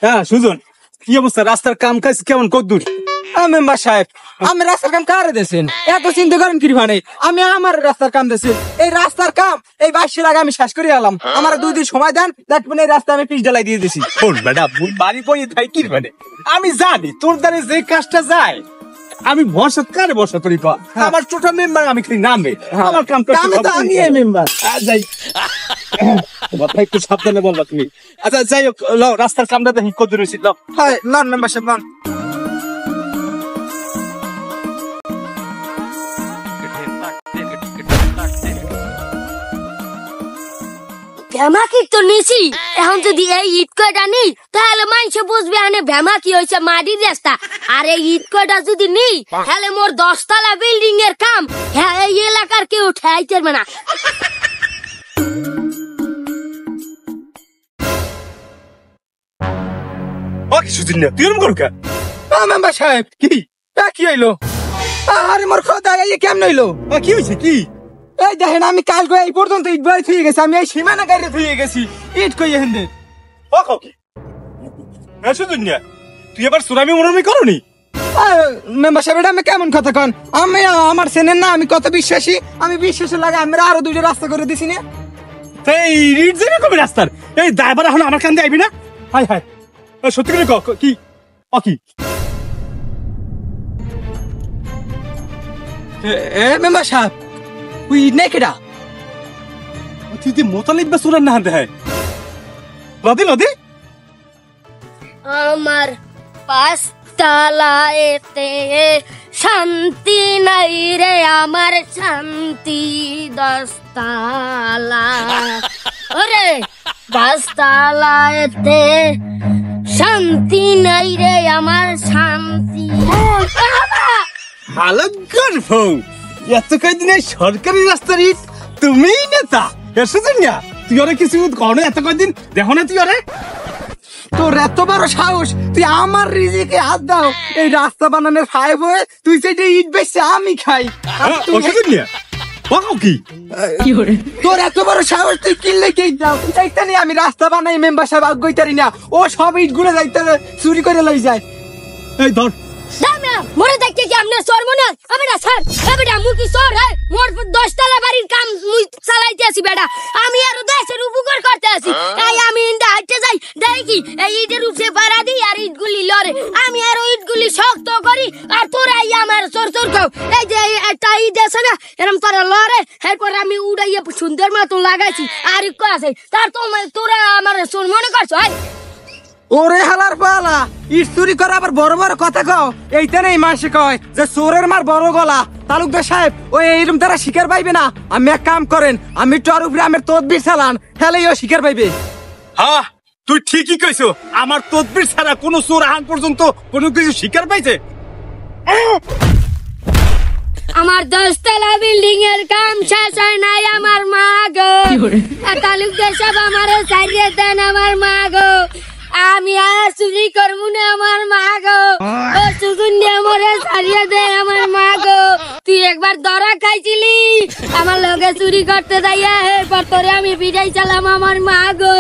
হ্যাঁ সুজন, কি অবস্থা? রাস্তার কাম কাজ কেমন, কদ্দূর? মেম্বার সাহেব, আমি রাস্তার কাম কারে দেছেন? এত চিন্তা করেন কি মানে? আমি আমার রাস্তার কাম দেছি। এই রাস্তার কাম এই 22 আগে আমি শেষ করে এলাম। আমার 2 দিন সময় দেন, দেখবেন এই রাস্তা আমি পিচ ঢালাই দিয়ে দিছি। ম্যাডাম বাড়ি বইয়ে থাই কি মানে? আমি জানি তোর দ্বারে যে কাজটা যায়, আমি ভরসা কারে ভরসা করি? আমার ছোট মেম্বার, আমি খালি নামে আমার কাম করতে আমি মেম্বার যাই। কথা একটু সাবধানে বলবা তুমি। আচ্ছা যাই হোক, রাস্তার কামটা দেখি কদ্দূর হয়েছিল। হয় লন মেম্বার সাহেব লন। ভ্যামা কি তো নিছি, এখন যদি এই ইট কয়টা নিই তাহলে মানুষ বুঝবে আনে ভ্যামা কি হয়েছে মাটির রাস্তা। আর এই ইট কয়টা যদি নিই তাহলে মোর 10 তলা বিল্ডিং এর কাম হ্যাঁ এই এলাকার কেউ ঠেয়াইতে পারবে না। কিছুদিন না তুই এরকম করুক। মেম্বার সাহেব কি কি হইলো? আরে মোর খোদা, এই কেমন হইলো? কি হয়েছে? কি এই দেখেন, আমি কাল এই পর্যন্ত ইট বাড়ি থুয়ে গেছি। আমি এই সীমানা গাড়ি থুয়ে গেছি ইট কই হেন্দে। সুজন না, তুই এবার সুরামি মরামি করনি? মেম্বার সাহেব, এটা আমি কেমন কথা কন? আমি আমার চেনেন না আমি কত বিশ্বাসী। আমি বিশ্বাসে লাগে আমরা আরো 2টা রাস্তা করে দিছি না। এই রিট যে রকম রাস্তার এই ড্রাইভার এখন আমার কান্দে আইবি না? হাই হাই, সত্যি করে কি কি মেম্বার সাহেব তুই নেই কেডা? তুই মোতালিব বা সুরান না হাতে হয় লদি লদি আমার 5 তলাতে শান্তি নাই রে, আমার শান্তি 10 তলা। ওরে 5 তলাতে শান্তি নাই রে, আমার শান্তি। ভালো গল্প। এত কয়দিনে সরকারি রাস্তার ইট তুমিই নেতা। সুজন না, তুই ওরে কিছু কর এত কয়দিন দেখো না তুই ওরে? তোর এত বড় সাহস, তুই আমার রিজিকে হাত দাও। এই রাস্তা বানানোর ফাইভ হয়ে তুই সেটা ইট বেচছে আমি খাই। তোর এত বড় সাহস, তুই কিনলে কে দাও? এইখানে আমি রাস্তা বানাই, মেম্বার সাহেব আগাইতারি না। ও সব ইট গুলো যাইতে চুরি করে লই যায়। এই ধর মরে দেখতে কি আপনার চোর মনে হয়? বেটা স্যার, বেটা মুই কি চোর? হ্যাঁ, মোর 10 তলা বাড়ির কাম মুই চালাইতে আছি বেটা। আমি আরো দেশের উপকার করতে আছি। তাই আমি ইন্দা হাঁটতে যাই, দেখি এই ইটের উপরে পাড়া দিই আর ইটগুলি লড়ে। আমি আর ইটগুলি শক্ত করি আর তোরা আমার চোর চোর খাও। এই যে একটা ইট আছে না, এরকম তোরা লড়ে, এরপর আমি উড়াইয়া সুন্দর মতো লাগাইছি। আর ইকো আছে তার তোরা আমার চোর মনে করছো? ওরে হালার পালা, ইট চুরি করে আবার বড় বড় কথা কও। এইখানে মানুষে কয় যে চোরের মার বড় গলা। তালুকদার সাহেব, ওই এইরকম তারা শিকার পাইবে না। আমি এক কাম করেন, আমি তোর উপরে আমার তদবির চালান, হেলেই ও শিকার পাইবে। হ্যাঁ তুই ঠিকই কইছো, আমার তদবির ছাড়া কোনো চোর আহান পর্যন্ত কোনো কিছু শিকার পাইছে? আমার 10 তলা বিল্ডিং এর কাম শেষ হয় নাই, আমার মা গো। তালুকদার সাহেব আমারে ছাড়িয়ে দেন, আমার মা গো। আমি আর চুরি করবো না, আমার মা গো। ও সুগুন দিয়ে মরে ছাড়িয়ে দে, আমার মা গো। তুই একবার ধরা খাইছিলি আমার লগে চুরি করতে যাইয়া, এরপর তোরে আমি বিদায় চালাম, আমার মা গো।